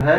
है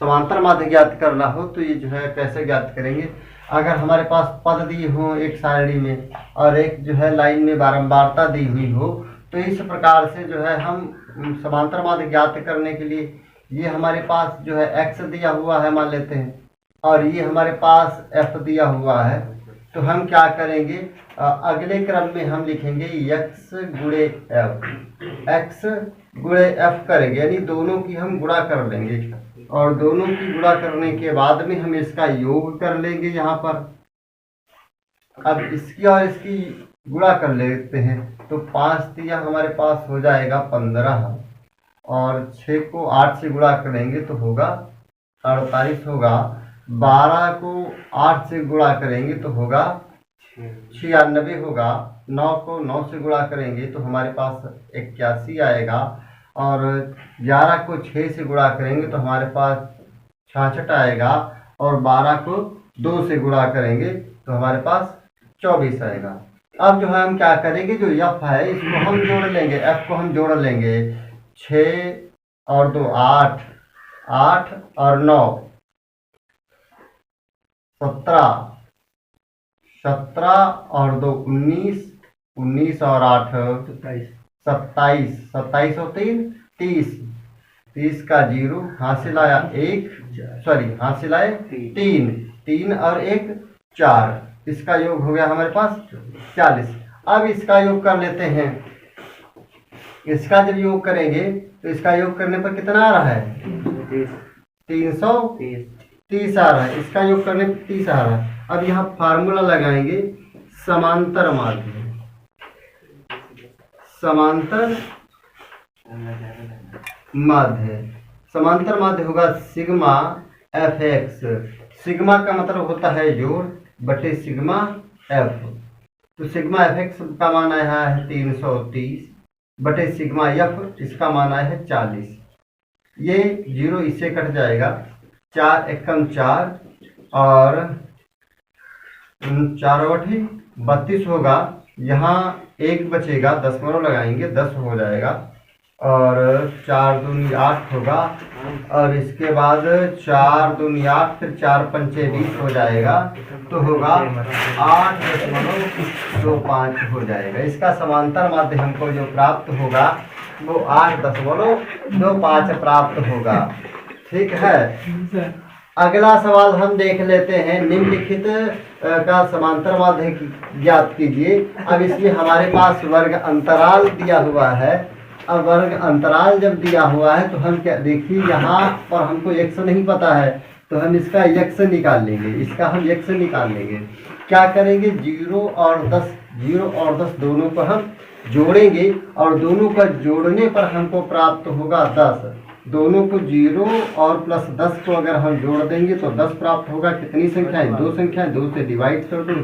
समांतर माध्य ज्ञात करना हो तो ये जो है कैसे ज्ञात करेंगे। अगर हमारे पास पद दी हो एक सारणी में और एक जो है लाइन में बारंबारता दी हुई हो, तो इस प्रकार से जो है हम समांतर माध्य ज्ञात करने के लिए ये हमारे पास जो है x दिया हुआ है मान लेते हैं, और ये हमारे पास f दिया हुआ है, तो हम क्या करेंगे अगले क्रम में हम लिखेंगे x गुणे f, x गुणे f करेंगे, यानी दोनों की हम गुणा कर लेंगे और दोनों की गुणा करने के बाद में हम इसका योग कर लेंगे यहाँ पर। अब इसकी और इसकी गुणा कर लेते हैं तो 5 दिया हमारे पास हो जाएगा 15, और 6 को 8 से गुणा करेंगे तो होगा 48 होगा, 12 को 8 से गुणा करेंगे तो होगा 96 होगा, 9 को 9 से गुणा करेंगे तो हमारे पास 81 आएगा, और 11 को 6 से गुणा करेंगे तो हमारे पास 66 आएगा, और 12 को 2 से गुणा करेंगे तो हमारे पास 24 आएगा। अब जो है हम क्या करेंगे, जो f है इसको हम जोड़ लेंगे, f को हम जोड़ लेंगे, 6 और 2 8, 8 और 9 17, 17 और 2 19, 19 और 8 27, 27 और 3 30, 30 का 0 हासिल आया 1, सॉरी हासिल आए 3, 3 और 1 4, इसका योग हो गया हमारे पास 40। अब इसका योग कर लेते हैं। इसका जब योग करेंगे तो इसका योग करने पर कितना आ रहा है, 330 आ रहा है, इसका योग करने पर 30 आ रहा है। अब यहाँ फार्मूला लगाएंगे समांतर माध्य, समांतर माध्य, समांतर माध्य होगा सिग्मा fx, सिग्मा का मतलब होता है जोड़ बटे सिग्मा f, तो सिग्मा fx का मान आया है 330 बटे सिग्मा f, इसका मान आया है 40, ये 0 इससे कट जाएगा, 4 एकम 4 और 4 बटे 32 होगा, यहाँ 1 बचेगा, दशमलव लगाएंगे 10 हो जाएगा, और 4 दूनी 8 होगा, और इसके बाद 4 दूनी 8, फिर 4 पंचे 20 हो जाएगा, तो होगा 8.25 हो जाएगा। इसका समांतर माध्य हमको जो प्राप्त होगा वो 8.25 प्राप्त होगा। ठीक है, अगला सवाल हम देख लेते हैं, निम्नलिखित का समांतर माध्य ज्ञात कीजिए। अब इसमें हमारे पास वर्ग अंतराल दिया हुआ है। अब वर्ग अंतराल जब दिया हुआ है तो हम क्या देखिए, यहाँ पर हमको x नहीं पता है तो हम इसका x निकाल लेंगे, इसका हम x निकाल लेंगे। क्या करेंगे, 0 और 10, 0 और 10 दोनों को हम जोड़ेंगे, और दोनों का जोड़ने पर हमको प्राप्त होगा 10। दोनों को 0 और प्लस 10 को अगर हम जोड़ देंगे तो 10 प्राप्त होगा। कितनी संख्याएं, 2 संख्याएं, 2 से डिवाइड कर दूँ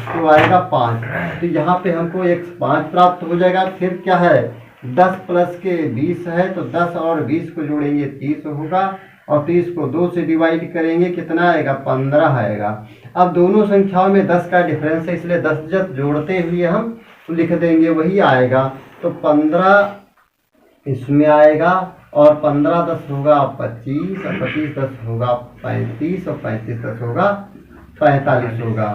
तो आएगा 5, तो यहाँ पे हमको x 5 प्राप्त हो जाएगा। फिर क्या है, 10 प्लस के 20 है, तो 10 और 20 को जोड़ेंगे 30 होगा, और 30 को 2 से डिवाइड करेंगे, कितना आएगा, 15 आएगा। अब दोनों संख्याओं में 10 का डिफरेंस है, इसलिए 10 जब जोड़ते हुए हम लिख देंगे वही आएगा, तो 15 इसमें आएगा, और 15 10 होगा 25, और 25 10 होगा 35, और 35 10 होगा 45 होगा।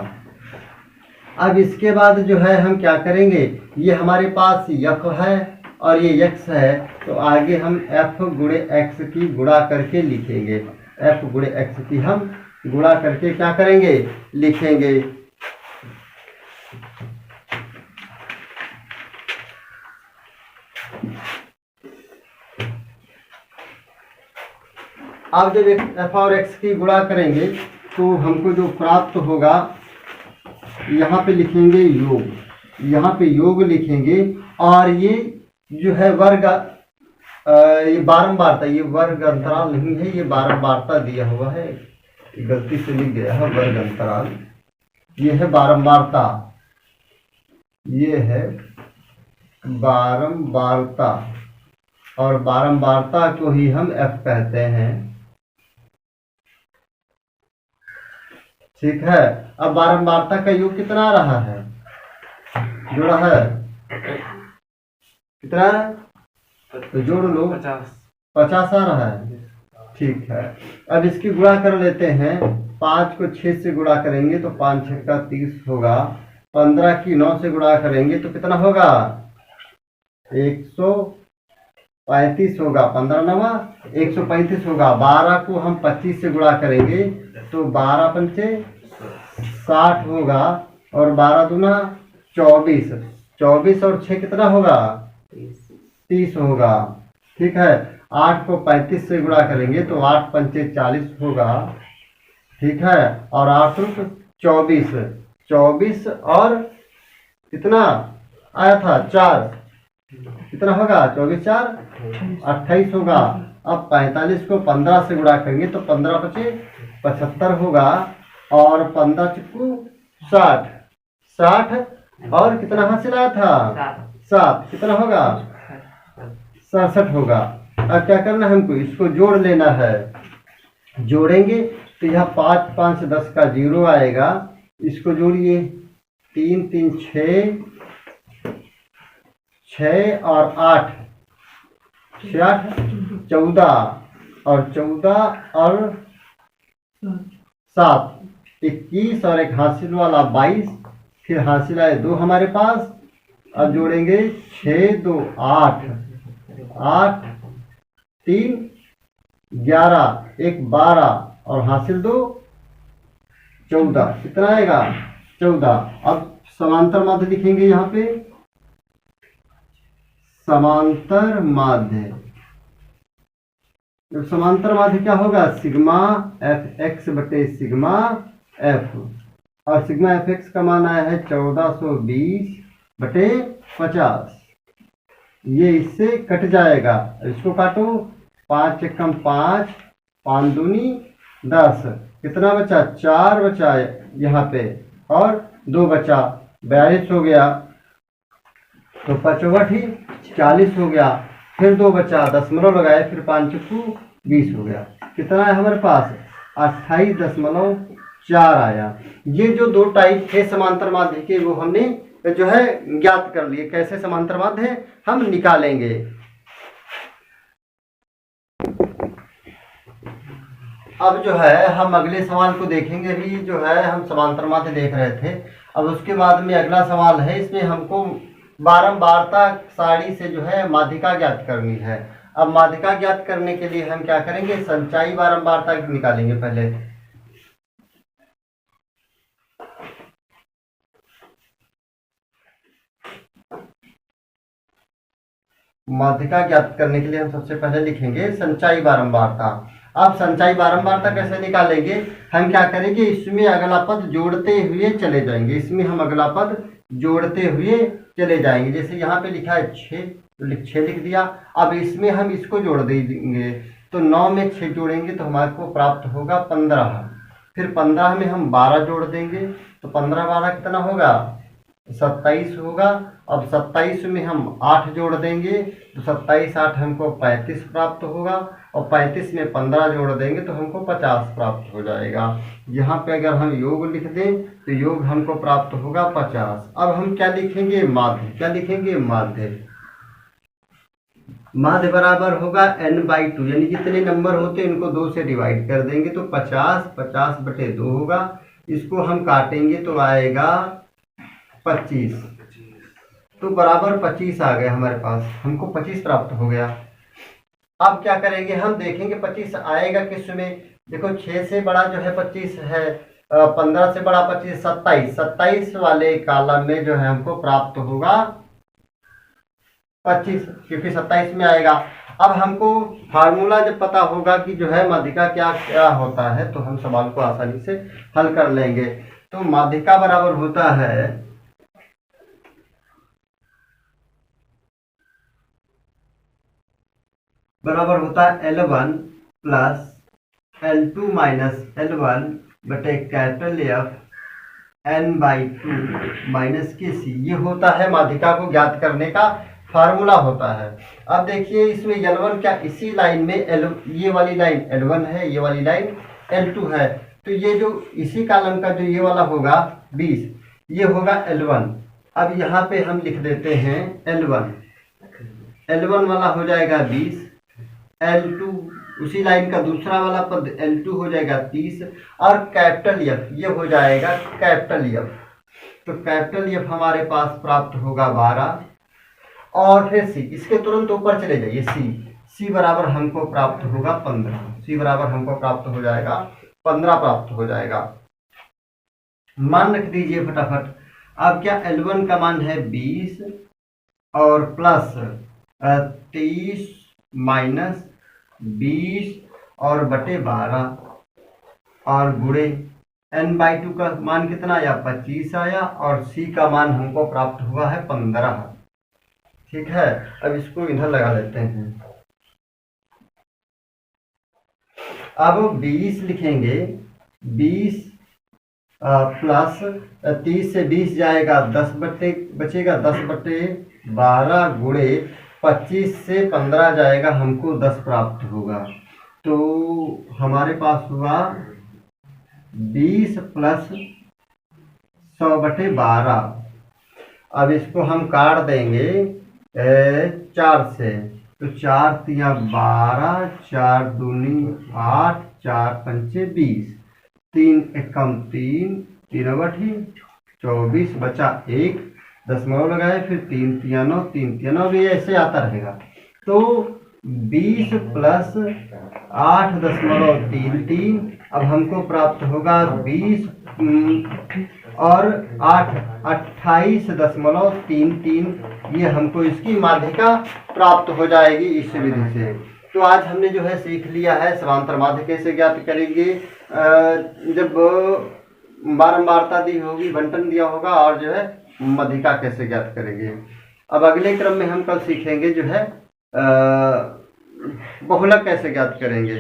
अब इसके बाद जो है हम क्या करेंगे, ये हमारे पास f है और ये x है, तो आगे हम f गुणे x की गुणा करके लिखेंगे, f गुणे x की हम गुणा करके क्या करेंगे, लिखेंगे। अब जब f और x की गुणा करेंगे तो हमको जो प्राप्त होगा, यहाँ पे लिखेंगे योग, यहाँ पे योग लिखेंगे, और ये जो है वर्ग ये बारंबारता, ये वर्ग अंतराल नहीं है, ये बारंबारता दिया हुआ है, गलती से लिख गया है वर्ग अंतराल, ये है बारंबारता, ये है बारंबारता, और बारंबारता को ही हम f कहते हैं। ठीक है, अब बारंबारता का योग कितना आ रहा है, जोड़ा है कितना, तो जोड़ लो 50, 50 आ रहा है। ठीक है, अब इसकी गुणा कर लेते हैं। 5 को 6 से गुणा करेंगे तो 5 6 का 30 होगा। 15 की 9 से गुणा करेंगे तो कितना होगा? 135 होगा। 15 नवा 135 होगा। 12 को हम 25 से गुणा करेंगे तो 12 पंचे 60 होगा और 12 दूना 24। 24 और 6 कितना होगा? 30 होगा। ठीक है, 8 को 35 से गुणा करेंगे तो 8 पंचे 40 होगा। ठीक है, और 8 24। 24 और कितना आया था? 4। कितना होगा? 24 4 28 होगा। अब 45 को 15 से गुणा करेंगे तो 15 पचे 75 होगा और 15 चुक्कू 60। 60 और कितना हासिल आया था? 7। कितना होगा? 67 होगा। अब क्या करना है हमको? इसको जोड़ लेना है। जोड़ेंगे तो यह 5 5 10 का 0 आएगा। इसको जोड़िए। 3 3 6 6 और 8 6 8 14 और 14 और 7 21 और एक हासिल वाला 22। फिर हासिल आए 2 हमारे पास। अब जोड़ेंगे 6 2 8 8 3 11 1 12 और हासिल 2 14। कितना आएगा? 14। अब समांतर माध्य लिखेंगे यहाँ पे। समांतर माध्य, जब समांतर माध्य क्या होगा? सिग्मा एफ एक्स बटे सिग्मा एफ। और सिग्मा एफ एक्स का मान आया है 1420 बटे 50। ये इससे कट जाएगा। इसको काटो। 5 एकम 5 5 दूनी 10। कितना बचा? 4 बचा यहाँ पे और 2 बचा। 42 हो गया। तो 55 ही 40 हो गया। फिर 2 बचा, दशमलव लगाए, फिर 5 चुक्कू 20 हो गया। कितना है हमारे पास? 28.4 आया। ये जो 2 टाइप थे समांतर माध्य के वो हमने जो है ज्ञात कर लिए। कैसे समांतर माध्य है हम निकालेंगे। अब जो है हम अगले सवाल को देखेंगे। अभी जो है हम समांतर माध्य देख रहे थे। अब उसके बाद में अगला सवाल है, इसमें हमको बारंबारता सारणी से जो है माध्यिका ज्ञात करनी है। अब माध्यिका ज्ञात करने के लिए हम क्या करेंगे? संचाई बारंबारता निकालेंगे पहले। माध्यिका ज्ञात करने के लिए हम सबसे पहले लिखेंगे संचाई बारंबारता। अब संचाई बारंबारता कैसे निकालेंगे? हम क्या करेंगे? इसमें अगला पद जोड़ते हुए चले जाएंगे। इसमें हम अगला पद जोड़ते हुए चले जाएंगे। जैसे यहाँ पे लिखा है 6 लिख दिया। अब इसमें हम इसको जोड़ देंगे तो 9 में 6 जोड़ेंगे तो हमारे को प्राप्त होगा 15। फिर 15 में हम 12 जोड़ देंगे तो 15 12 कितना होगा? 27 होगा। अब 27 में हम 8 जोड़ देंगे तो 27 8 हमको 35 प्राप्त होगा और 35 में 15 जोड़ देंगे तो हमको 50 प्राप्त हो जाएगा। यहाँ पे अगर हम योग लिख दें तो योग हमको प्राप्त होगा 50। अब हम क्या लिखेंगे? माध्य। क्या लिखेंगे? माध्य। माध्य बराबर होगा n/2, यानी जितने नंबर होते हैं इनको 2 से डिवाइड कर देंगे तो 50 50 बटे 2 होगा। इसको हम काटेंगे तो आएगा 25। तो बराबर 25 आ गया हमारे पास। हमको 25 प्राप्त हो गया। अब क्या करेंगे? हम देखेंगे 25 आएगा किस में। देखो 6 से बड़ा जो है 25 है, 15 से बड़ा 25 27। 27 वाले कॉलम में जो है हमको प्राप्त होगा 25, क्योंकि 27 में आएगा। अब हमको फार्मूला जब पता होगा कि जो है माध्यिका क्या क्या होता है तो हम सवाल को आसानी से हल कर लेंगे। तो माध्यिका बराबर होता है L1 plus L2 minus L1 बटे कैपिटल F n/2 माइनस के C। ये होता है माध्यिका को ज्ञात करने का फार्मूला होता है। अब देखिए इसमें L1 क्या, इसी लाइन में ये वाली लाइन L1 है, ये वाली लाइन L2 है। तो ये जो इसी कॉलम का जो ये वाला होगा 20, ये होगा L1। अब यहाँ पे हम लिख देते हैं L1 वाला हो जाएगा 20 L2, उसी लाइन का दूसरा वाला पद L2 हो जाएगा 30 और कैपिटल F ये हो जाएगा कैपिटल F। तो कैपिटल F हमारे पास प्राप्त होगा 12 और फिर C, इसके तुरंत ऊपर चले जाइए C बराबर हमको प्राप्त होगा 15। C बराबर हमको प्राप्त हो जाएगा 15 प्राप्त हो जाएगा। मान रख दीजिए फटाफट। अब क्या L1 का मान है 20 और प्लस 30 माइनस 20 और बटे 12 और गुणे n/2 का मान कितना आया 25 आया और C का मान हमको प्राप्त हुआ है 15। ठीक है, अब इसको इधर लगा लेते हैं। अब 20 लिखेंगे, 20 प्लस 30 से 20 जाएगा 10 बटे बचेगा 10/12 गुणे 25 से 15 जाएगा हमको 10 प्राप्त होगा। तो हमारे पास हुआ 20 प्लस 100/12। अब इसको हम काट देंगे 4 से, तो 4 तिया 12, 4 दूनी 8, 4 पंचे 20, 3 एकम 3, 3 बठी 24 बचा 1 दशमलव लगाए, फिर 3 तिया 9, 3 तिया 9 भी ऐसे आता रहेगा। तो 20 प्लस 8.33 अब हमको प्राप्त होगा 20 और 8 28.33। ये हमको इसकी माध्यिका प्राप्त हो जाएगी इस विधि से। तो आज हमने जो है सीख लिया है समांतर माध्य कैसे ज्ञात करेंगे, जब बारंबारता दी होगी, बंटन दिया होगा, और जो है माध्यिका कैसे ज्ञात करेंगे। अब अगले क्रम में हम कल सीखेंगे जो है बहुलक कैसे ज्ञात करेंगे।